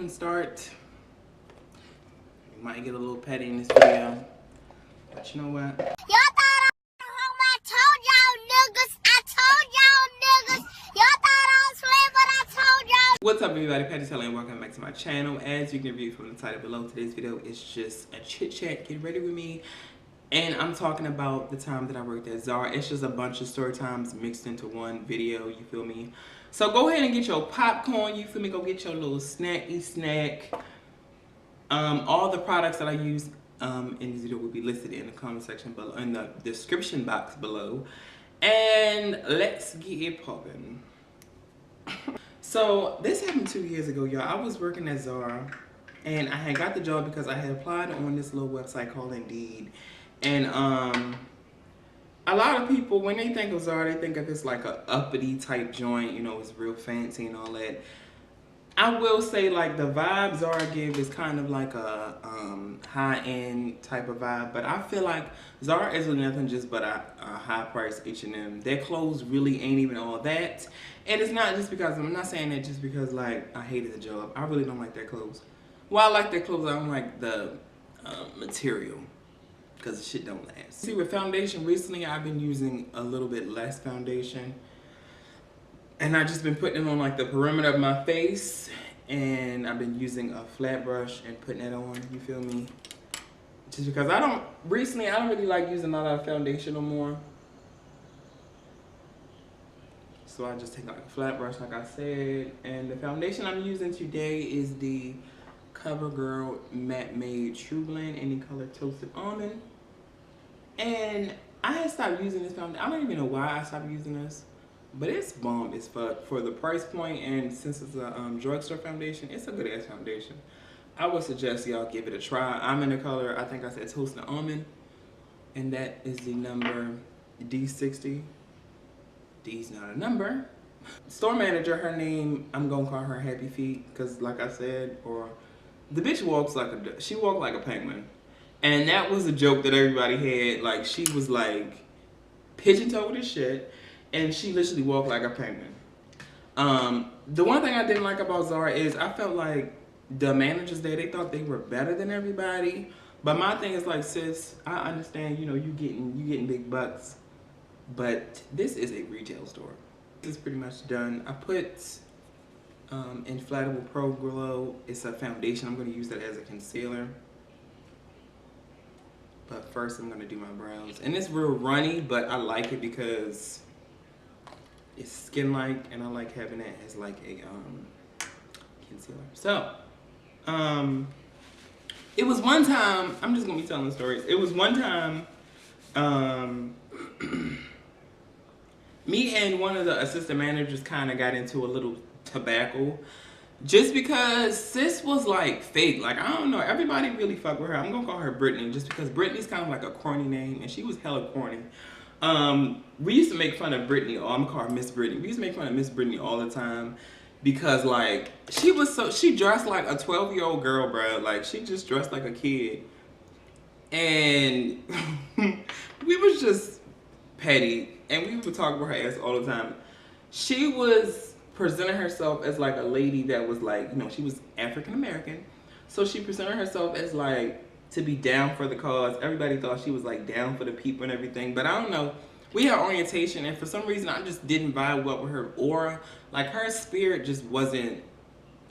and start. You might get a little petty in this video, but you know what? Y'all thought I was home. I told y'all niggas. I told y'all niggas. Y'all thought I was playing, but I told y'all. What's up, everybody? Patty Taylor, and welcome back to my channel. As you can view from the title below, today's video is just a chit chat. Get ready with me. And I'm talking about the time that I worked at Zara. It's just a bunch of story times mixed into one video, you feel me? So go ahead and get your popcorn, you feel me? Go get your little snacky snack. All the products that I use in this video will be listed in the comment section below, in the description box below. And let's get it poppin'. So this happened 2 years ago, y'all. I was working at Zara, and I had got the job because I had applied on this little website called Indeed. And a lot of people, when they think of Zara, they think of this like a uppity type joint, you know, it's real fancy and all that. I will say, like, the vibe Zara give is kind of like a high-end type of vibe, but I feel like Zara is nothing just but a high-price H&M. Their clothes really ain't even all that, and it's not just because, I'm not saying that just because, like, I hated the job. I really don't like their clothes. Well, I like their clothes, I don't like the material, because the shit don't last. See, with foundation, recently I've been using a little bit less foundation. And I've just been putting it on like the perimeter of my face, and I've been using a flat brush and putting it on, you feel me? Just because I don't really like using a lot of foundation no more. So I just take like a flat brush like I said, and the foundation I'm using today is the CoverGirl Matte Made True Blend in the color Toasted Almond. And I had stopped using this foundation. I don't even know why I stopped using this. But it's bomb as fuck for the price point, and since it's a drugstore foundation, it's a good ass foundation. I would suggest y'all give it a try. I'm in the color, I think I said Toasted Almond, and that is the number D60. D's not a number. Store manager, her name, I'm gonna call her Happy Feet, because like I said, or the bitch walks like she walked like a penguin. And that was a joke that everybody had. Like, she was like pigeon-toed as shit. And she literally walked like a penguin. The one thing I didn't like about Zara is I felt like the managers there, they thought they were better than everybody. But my thing is like, sis, I understand, you know, you getting big bucks, but this is a retail store. This is pretty much done. I put Inflatable Pro Glow. It's a foundation. I'm going to use that as a concealer. But first I'm going to do my brows. And it's real runny, but I like it because it's skin-like, and I like having it as like a concealer. So, it was one time, I'm just gonna be telling stories. It was one time, me and one of the assistant managers kind of got into a little tobacco, just because sis was like fake. Like, I don't know, everybody really fuck with her. I'm gonna call her Brittany, just because Brittany's kind of like a corny name, and she was hella corny. We used to make fun of Brittany, or I'm gonna call her Miss Brittany. We used to make fun of Miss Brittany all the time because, like, she dressed like a 12-year-old girl, bro. Like, she just dressed like a kid. And we was just petty, and we would talk about her ass all the time. She was presenting herself as like a lady that was like, you know, she was African American. So she presented herself as like, to be down for the cause. Everybody thought she was like down for the people and everything, but I don't know. We had orientation, and for some reason I just didn't vibe well with her aura. Like, her spirit just wasn't,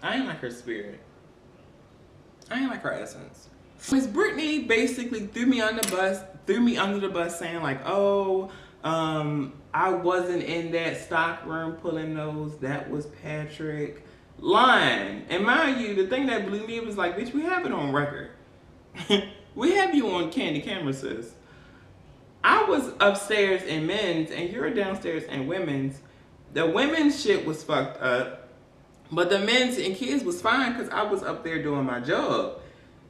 I ain't like her spirit. I ain't like her essence. Miss Brittany basically threw me under the bus saying like, oh, I wasn't in that stock room pulling those, that was Patrick. Lying. And mind you, the thing that blew me, it was like, bitch, we have it on record. We have you on candy camera, sis. I was upstairs in men's, and you're downstairs in women's. The women's shit was fucked up, but the men's and kids was fine because I was up there doing my job.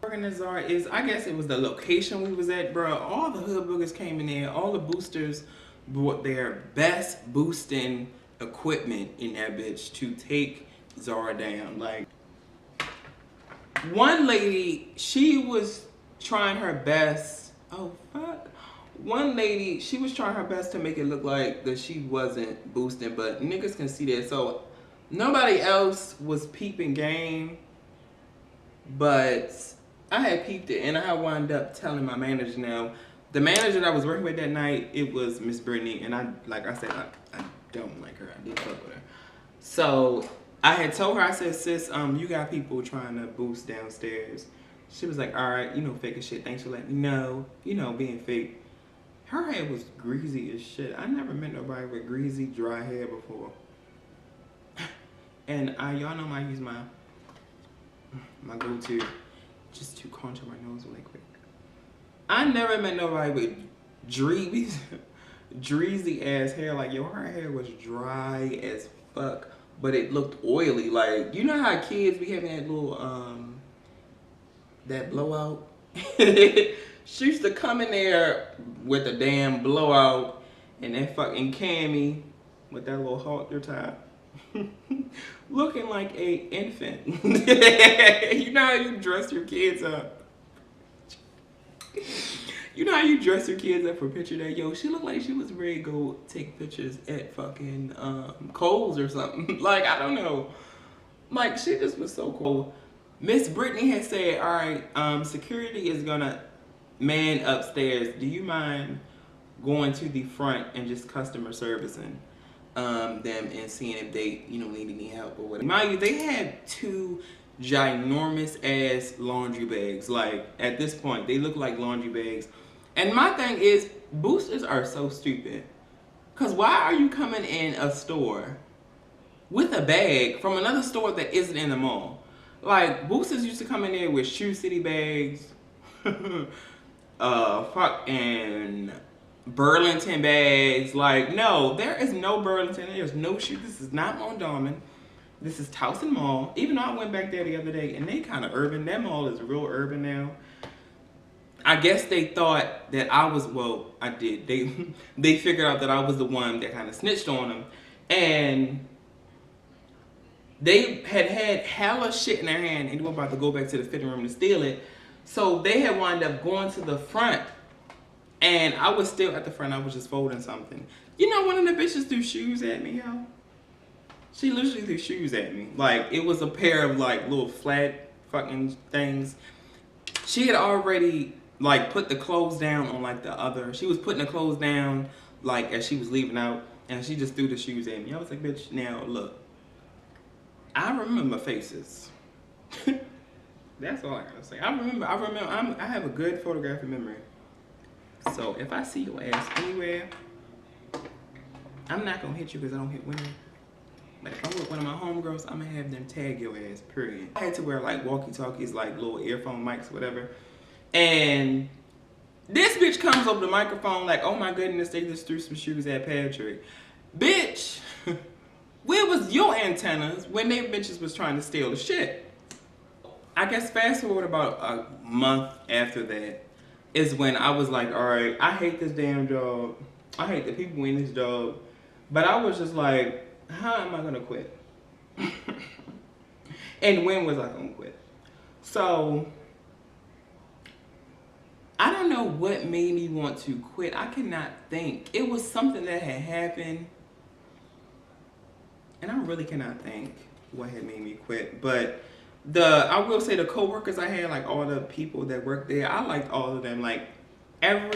Working at Zara is, I guess it was the location we was at, bro. All the hood boogers came in there. All the boosters brought their best boosting equipment in that bitch to take Zara down. Like, one lady, she was trying her best. Oh, fuck. One lady, she was trying her best to make it look like that she wasn't boosting, but niggas can see that. So nobody else was peeping game. But I had peeped it, and I wound up telling my manager. Now, the manager that I was working with that night, it was Miss Brittany, and like I said, I don't like her. I didn't fuck with her. So I had told her, I said, sis, you got people trying to boost downstairs. She was like, all right, fake as shit. Thanks for letting me know. Being fake. Her hair was greasy as shit. I never met nobody with greasy, dry hair before. And y'all know I use my go-to just to contour my nose really quick. I never met nobody with dreezy ass hair. Like, yo, her hair was dry as fuck, but it looked oily. Like, you know how kids be having that little that blowout? She used to come in there with a damn blowout and that fucking cami with that little halter top. Looking like a infant. You know how you dress your kids up? You know how you dress your kids up for a picture that, yo, she looked like she was ready to go take pictures at fucking Kohl's or something. Like, I don't know. Like, she just was so cool. Miss Brittany had said, all right, security is gonna man upstairs. Do you mind going to the front and just customer servicing them and seeing if they, need any help or whatever. Mind you, they had 2 ginormous ass laundry bags. Like, at this point, they look like laundry bags. And my thing is, boosters are so stupid. Cause why are you coming in a store with a bag from another store that isn't in the mall? Like, boosters used to come in there with Shoe City bags, fucking Burlington bags. Like, no, there is no Burlington. There's no shoe. This is not Mondawmin. This is Towson Mall. Even though I went back there the other day and they kind of urban. That mall is real urban now. I guess they thought that I was, well, I did. They figured out that I was the one that kind of snitched on them. And they had hella shit in their hand and they were about to go back to the fitting room to steal it. So they had wound up going to the front. And I was still at the front. I was just folding something. You know, one of the bitches threw shoes at me, yo. She literally threw shoes at me. Like, it was a pair of, like, little flat fucking things. She had already, like, put the clothes down on, like, the other. She was putting the clothes down, like, as she was leaving out. And she just threw the shoes at me. I was like, bitch, now, look. I remember faces. That's all I gotta say. I have a good photographic memory. So if I see your ass anywhere, I'm not gonna hit you because I don't hit women. But if I'm with one of my homegirls, I'm gonna have them tag your ass, period. I had to wear like walkie-talkies, like little earphone mics, whatever. And this bitch comes over the microphone like, oh my goodness, they just threw some shoes at Patrick. Bitch, where was your antennas when they bitches was trying to steal the shit? I guess fast forward about a month after that is when I was like, all right, I hate this damn job. I hate the people in this job. But I was just like, how am I gonna quit? And when was I gonna quit? So, I don't know what made me want to quit. I cannot think. It was something that had happened. And I really cannot think what had made me quit. But I will say the coworkers I had, like all the people that worked there, I liked all of them. Like I'm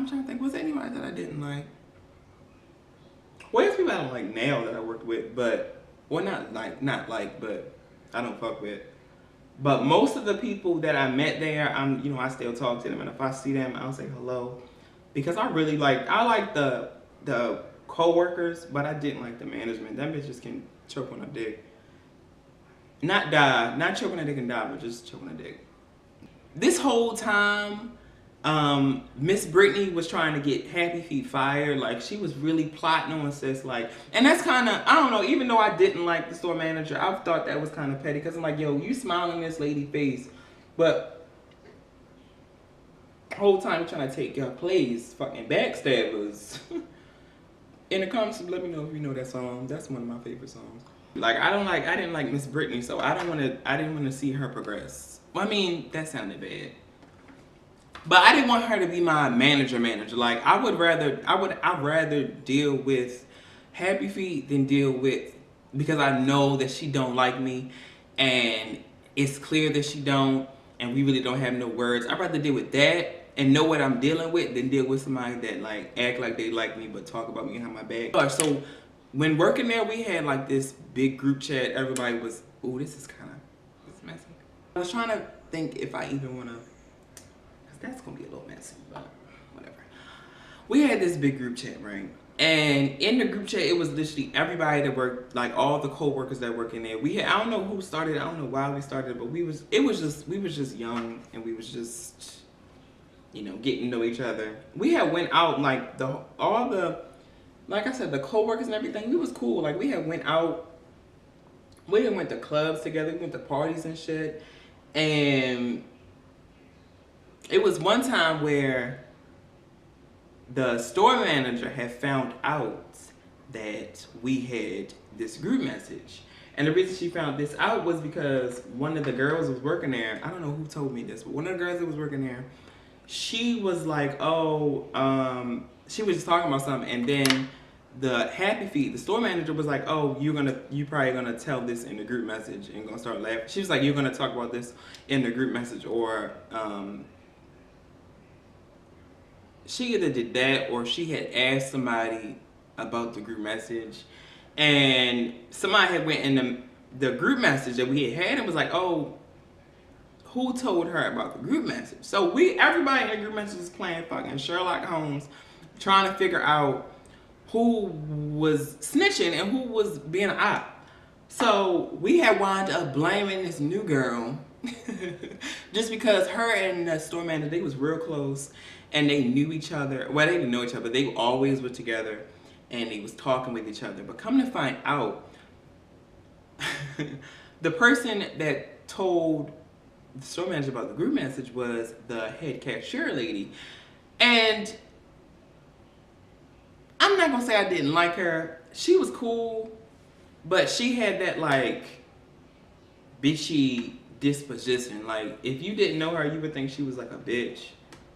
trying to think, was there anybody that I didn't like? Well, there's people I don't like now that I worked with, but, well, not like, but I don't fuck with. But most of the people that I met there, I still talk to them, and if I see them, I'll say hello. Because I like the co-workers, but I didn't like the management. That bitch just can choke on a dick. Not die, not choke on a dick and die, but just choke on a dick. This whole time, Miss Brittany was trying to get Happy Feet fired. Like, she was really plotting on sis, like, and that's kind of, I don't know, even though I didn't like the store manager, I thought that was kind of petty, because I'm like, yo, you smiling in this lady's face, but the whole time you're trying to take your place, fucking backstabbers. In the comments, let me know if you know that song. That's one of my favorite songs. Like, I didn't like Miss Brittany, so I didn't want to see her progress. Well, I mean, that sounded bad. But I didn't want her to be my manager. Like, I'd rather deal with Happy Feet than deal with, because I know that she don't like me, and it's clear that she don't, and we really don't have no words. I'd rather deal with that and know what I'm dealing with than deal with somebody that like act like they like me but talk about me behind my back. So when working there, we had like this big group chat. Everybody was, ooh, this is messy. I was trying to think if I even want to, because that's going to be a little messy, but whatever. We had this big group chat, right? And in the group chat, it was literally everybody that worked, like all the co-workers that work in there. We had, I don't know who started, I don't know why we started, but we was just young, and we was just, you know, getting to know each other. We had went out, like all the, like I said, the co-workers and everything, we was cool. Like we had went out, we had went to clubs together, we went to parties and shit. And it was one time where the store manager had found out that we had this group message. And the reason she found this out was because one of the girls was working there. I don't know who told me this, but one of the girls that was working there, she was like, oh, she was just talking about something, and then the Happy Feet, the store manager was like, oh, you probably gonna tell this in the group message and gonna start laughing. She was like, you're gonna talk about this in the group message, or she either did that or she had asked somebody about the group message, and somebody had went in the group message that we had and was like, oh, who told her about the group message? So everybody in the group message is playing fucking Sherlock Holmes, trying to figure out who was snitching and who was being an op. So we had wound up blaming this new girl just because her and the store manager, they was real close and they knew each other. Well, they didn't know each other, but they always were together and they was talking with each other. But come to find out, the person that told the store manager about the group message was the head cashier lady. And I'm not gonna say I didn't like her. She was cool, but she had that like bitchy disposition. Like if you didn't know her, you would think she was like a bitch,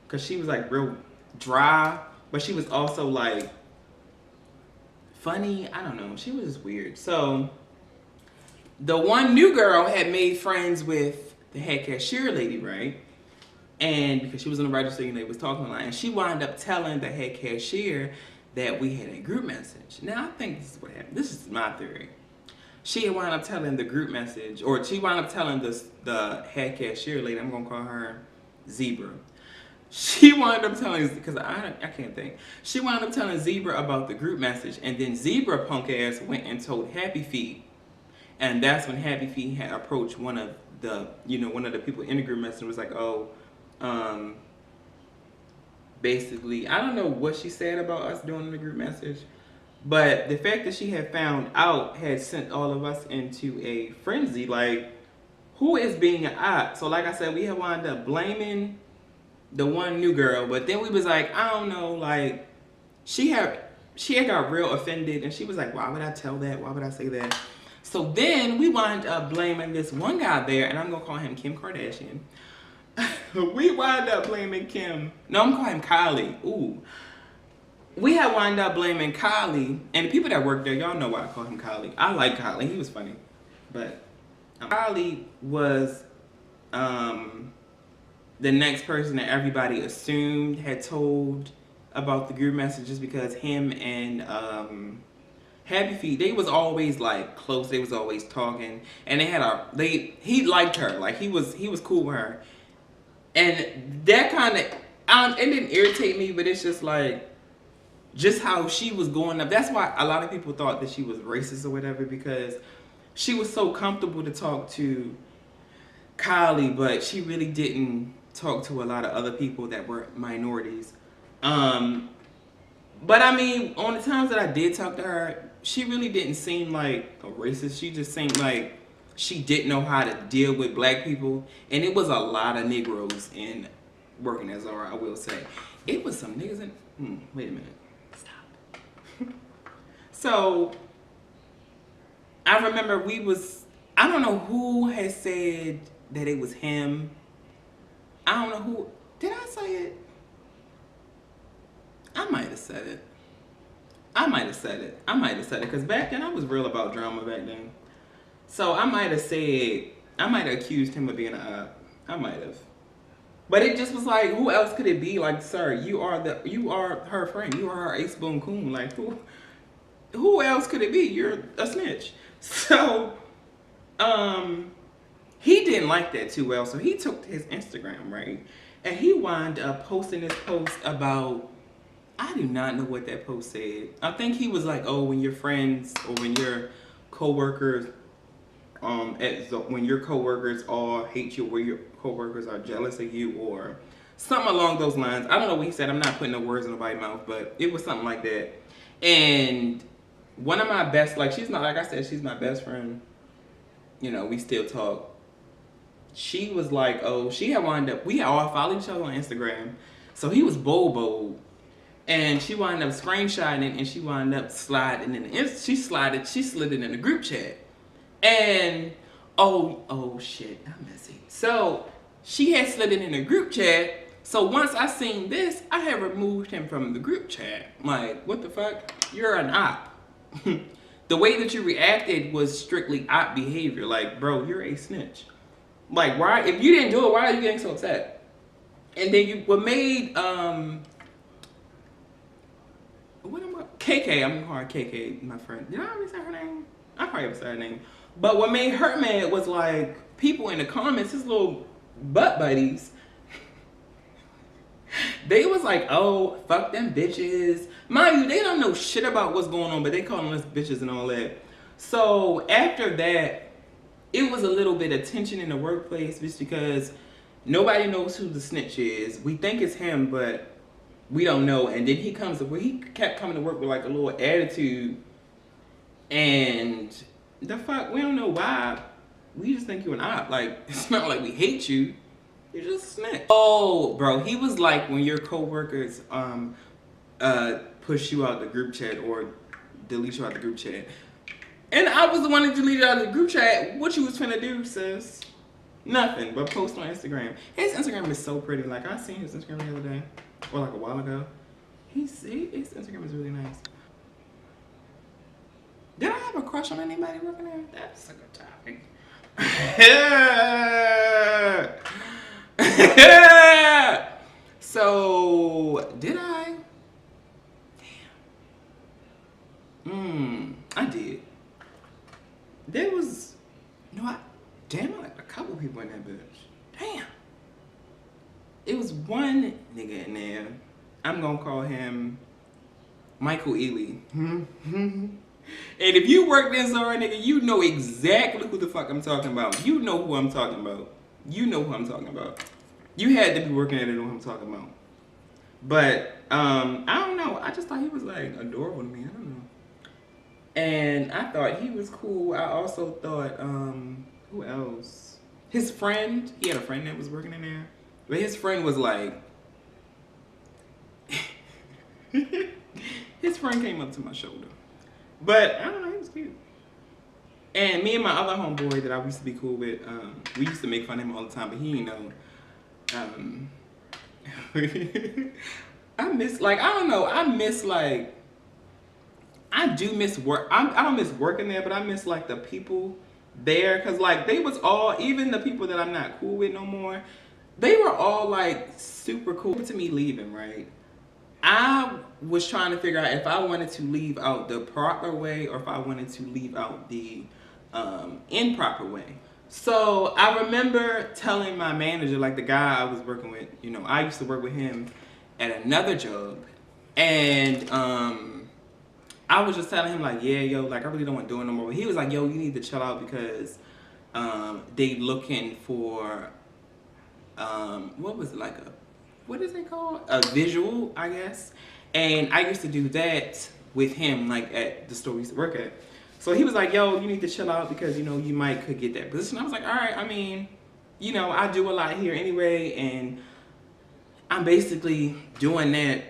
cause she was like real dry, but she was also like funny. I don't know. She was just weird. So the one new girl had made friends with the head cashier lady, right? And because she was in the register and they was talking a lot, and she wound up telling the head cashier that we had a group message. Now, I think this is what happened. This is my theory. She had wound up telling the group message, or she wound up telling the head cashier lady, I'm going to call her Zebra. She wound up telling, because I can't think. She wound up telling Zebra about the group message, and then Zebra punk ass went and told Happy Feet. And that's when Happy Feet had approached one of the people in the group message and was like, oh, basically, I don't know what she said about us doing the group message, but the fact that she had found out had sent all of us into a frenzy. Like, who is being an op? So like I said, we had wound up blaming the one new girl, but then we was like, I don't know, like she had got real offended, and she was like, why would I tell that? Why would I say that? So then we wound up blaming this one guy there, and I'm gonna call him Kim Kardashian. We wound up blaming Kim. No, I'm calling him Kylie. Ooh. We had wound up blaming Kylie, and the people that work there, y'all know why I call him Kylie. I like Kylie. He was funny. But Kylie was the next person that everybody assumed had told about the group message, just because him and Happy Feet, they was always like close. They was always talking, and he liked her. Like he was cool with her. And that kind of, it didn't irritate me, but it's just like, just how she was going up. That's why a lot of people thought that she was racist or whatever, because she was so comfortable to talk to Kylie, but she really didn't talk to a lot of other people that were minorities. But I mean, on the times that I did talk to her, she really didn't seem like a racist. She just seemed like she didn't know how to deal with black people. And it was a lot of Negroes in working at Zara, I will say. It was some niggas in, wait a minute, stop. So, I remember I don't know who had said that it was him. I don't know who, did I say it? I might have said it. Because back then I was real about drama back then. So I might have said, I might have accused him of being an op. I might have. But it just was like, who else could it be? Like, sir, you are her friend. You are her ace boon coon. Like, who else could it be? You're a snitch. So, he didn't like that too well. So he took to his Instagram, right? And he wound up posting this post about, I do not know what that post said. I think he was like, oh, when your friends or when your coworkers, when your coworkers all hate you, or your coworkers are jealous of you, or something along those lines. I don't know what he said. I'm not putting no words in nobody's mouth, but it was something like that. And one of my best, like, she's not, like I said, she's my best friend. You know, we still talk. She was like, oh, she had wound up, we had all followed each other on Instagram. So he was bold. And she wound up screenshotting it, and she wound up sliding in. She slid it in the group chat. And oh shit, I'm messy. So she had slid it in the group chat. So once I seen this, I had removed him from the group chat. Like, what the fuck? You're an op. The way that you reacted was strictly op behavior. Like, bro, you're a snitch. Like, why? If you didn't do it, why are you getting so upset? And then what made what am I? KK. I'm gonna call her KK, my friend. Did I already say her name? I probably ever said her name. But what made her mad was like people in the comments, his little butt buddies. They was like, oh, fuck them bitches. Mind you, they don't know shit about what's going on, but they calling us bitches and all that. So after that, it was a little bit of tension in the workplace just because nobody knows who the snitch is. We think it's him, but we don't know. And then he kept coming to work with like a little attitude. And the fuck, we don't know why. We just think you're an op. Like, it's not like we hate you. You're just a snitch. Oh, bro, he was like when your coworkers push you out the group chat or delete you out the group chat. And I was the one that deleted out of the group chat. What you was finna do, sis? Nothing but post on Instagram. His Instagram is so pretty. Like, I seen his Instagram the other day, or like a while ago. His Instagram is really nice. Did I have a crush on anybody working there? That's a good topic. So, did I? Damn. I did. There was, like a couple people in that bitch. Damn. It was one nigga in there. I'm gonna call him Michael Ely. And if you work in Zara, nigga, you know exactly who the fuck I'm talking about. You know who I'm talking about. You know who I'm talking about. You had to be working at it to know who I'm talking about. But, I don't know. I just thought he was, like, adorable to me. I don't know. And I thought he was cool. I also thought, who else? His friend. He had a friend that was working in there. But his friend was, like... his friend came up to my shoulder. But, I don't know. He was cute. And me and my other homeboy that I used to be cool with, we used to make fun of him all the time, but he didn't know. I miss, like, I don't know. I do miss work. I don't miss working there, but I miss, like, the people there. Because, like, they was all, even the people that I'm not cool with no more, they were all, like, super cool to me leaving, right? I was trying to figure out if I wanted to leave out the proper way or if I wanted to leave out the improper way. So I remember telling my manager, like the guy I was working with, you know, I used to work with him at another job. And I was just telling him like, yeah, yo, like I really don't want to do it no more. But he was like, yo, you need to chill out because they looking for, what was it, like what is it called? A visual, I guess. And I used to do that with him, like at the store we used to work at. So he was like, yo, you need to chill out because, you know, you could get that position. I was like, all right, I mean, you know, I do a lot here anyway, and I'm basically doing that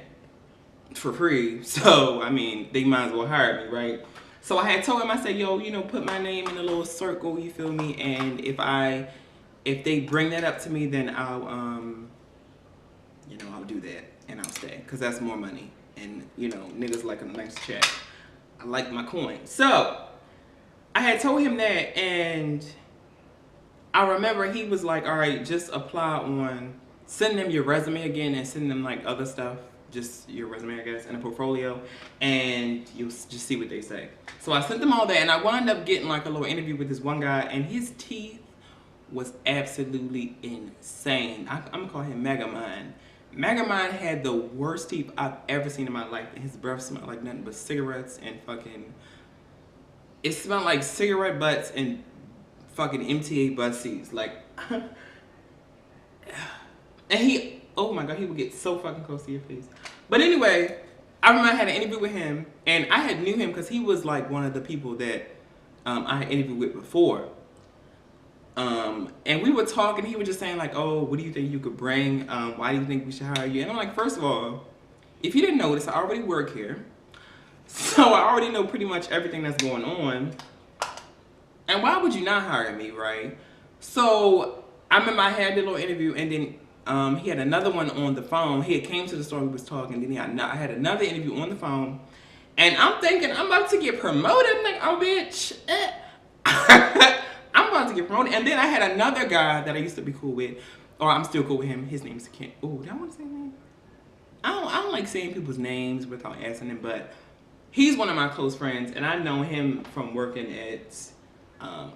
for free. So, I mean, they might as well hire me, right? So I had told him, I said, yo, you know, put my name in a little circle, you feel me? And if they bring that up to me, then I'll, you know, I'll do that and I'll stay because that's more money. And, you know, niggas like a nice check. I like my coin. So I had told him that, and I remember he was like, all right, just apply on, send them your resume again and send them like other stuff, just your resume, I guess, and a portfolio, and you'll just see what they say. So I sent them all that, and I wound up getting like a little interview with this one guy, and his teeth was absolutely insane. I'm gonna call him Megamind. Megamind had the worst teeth I've ever seen in my life. His breath smelled like nothing but cigarettes and fucking. It smelled like cigarette butts and fucking MTA bus seats. Like, and he, oh my god, he would get so fucking close to your face. But anyway, I remember I had an interview with him, and I had knew him because he was like one of the people that I had interviewed with before. And we were talking, he was just saying like, oh, what do you think you could bring? Why do you think we should hire you? And I'm like, first of all, if you didn't notice, I already work here. So I already know pretty much everything that's going on. And why would you not hire me, right? So I remember I had the little interview, and then he had another one on the phone. He had came to the store, we was talking, then I had another interview on the phone. And I'm thinking, I'm about to get promoted. I'm like, oh, bitch. I'm about to get promoted. And then I had another guy that I used to be cool with, or I'm still cool with him. His name's Kent. Oh, do I want to say his name? I don't like saying people's names without asking them, but he's one of my close friends, and I know him from working at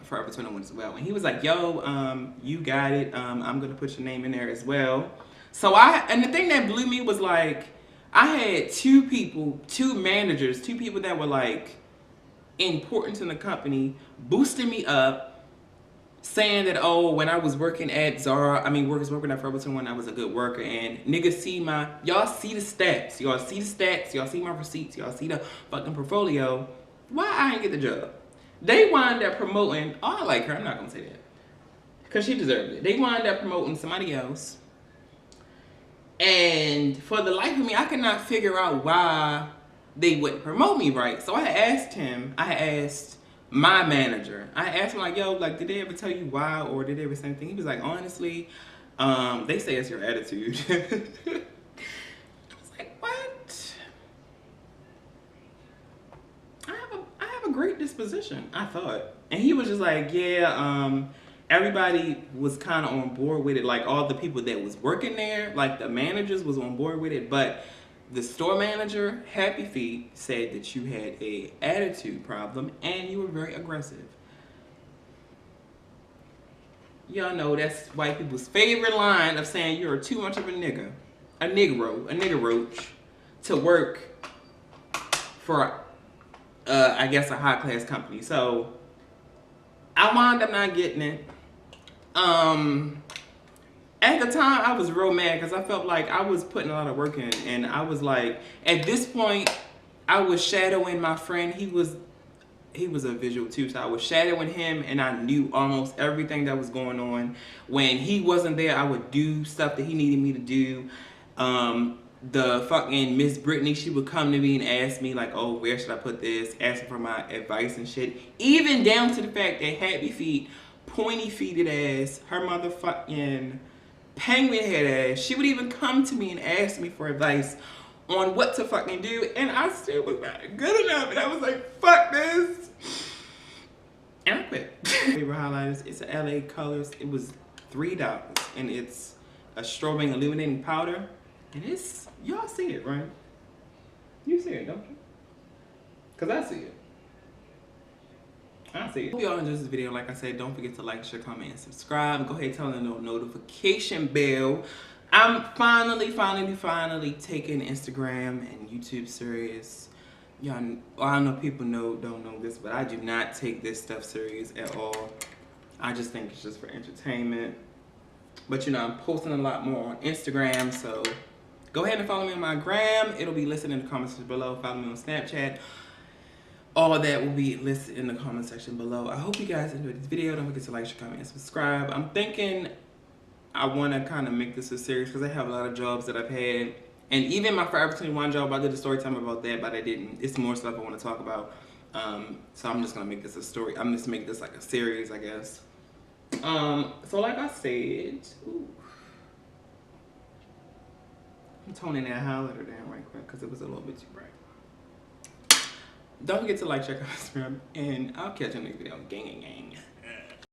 Forever 21 as well. And he was like, yo, you got it. I'm going to put your name in there as well. So and the thing that blew me was like, I had two managers, two people that were like important in the company, boosting me up, saying that, oh, when I was working at Zara, working at Forever 21, I was a good worker, and niggas see y'all see the stats, y'all see my receipts, y'all see the fucking portfolio. Why I ain't get the job? They wind up promoting, oh, I like her, I'm not gonna say that, because she deserved it. They wind up promoting somebody else, and for the life of me, I could not figure out why they wouldn't promote me, right? So I asked my manager, I asked him like, yo, like, did they ever tell you why, or did they ever say anything? He was like, honestly, they say it's your attitude. I was like, what? I have a great disposition, I thought. And he was just like, yeah, everybody was kind of on board with it. Like, all the people that was working there, like the managers was on board with it, but the store manager, Happy Feet, said that you had a attitude problem and you were very aggressive. Y'all know that's white people's favorite line of saying you're too much of a nigga, a nigger roach, to work for, I guess, a high class company. So I wound up not getting it. At the time, I was real mad because I felt like I was putting a lot of work in, and I was like, at this point, I was shadowing my friend. He was a visual too, so I was shadowing him, and I knew almost everything that was going on. When he wasn't there, I would do stuff that he needed me to do. The fucking Miss Brittany, she would come to me and ask me like, oh, where should I put this? Asking for my advice and shit. Even down to the fact that Happy Feet, pointy feeted ass, her motherfucking penguin head ass, she would even come to me and ask me for advice on what to fucking do, and I still was not good enough, and I was like, fuck this, and I quit. Favorite highlighters, it's a LA Colors. It was $3, and it's a strobing illuminating powder, and it's, y'all see it, right? You see it, don't you? Because I see it. I see it. Hope y'all enjoyed this video. Like I said, don't forget to like, share, comment, and subscribe. Go ahead, turn on the notification bell. I'm finally taking Instagram and YouTube serious. Y'all, I know people don't know this, but I do not take this stuff serious at all. I just think it's just for entertainment. But you know, I'm posting a lot more on Instagram, so go ahead and follow me on my gram. It'll be listed in the comments below. Follow me on Snapchat. All that will be listed in the comment section below. I hope you guys enjoyed this video. Don't forget to like, share, comment, and subscribe. I'm thinking I want to kind of make this a series because I have a lot of jobs that I've had. And even my Forever 21 job, I did a story time about that, but I didn't. It's more stuff I want to talk about. So I'm just going to make this a story. I'm just make this like a series, I guess. So like I said, ooh, I'm toning that highlighter down right quick because it was a little bit too bright. Don't forget to like, check out Instagram, and I'll catch you in the next video. Gang, gang, gang.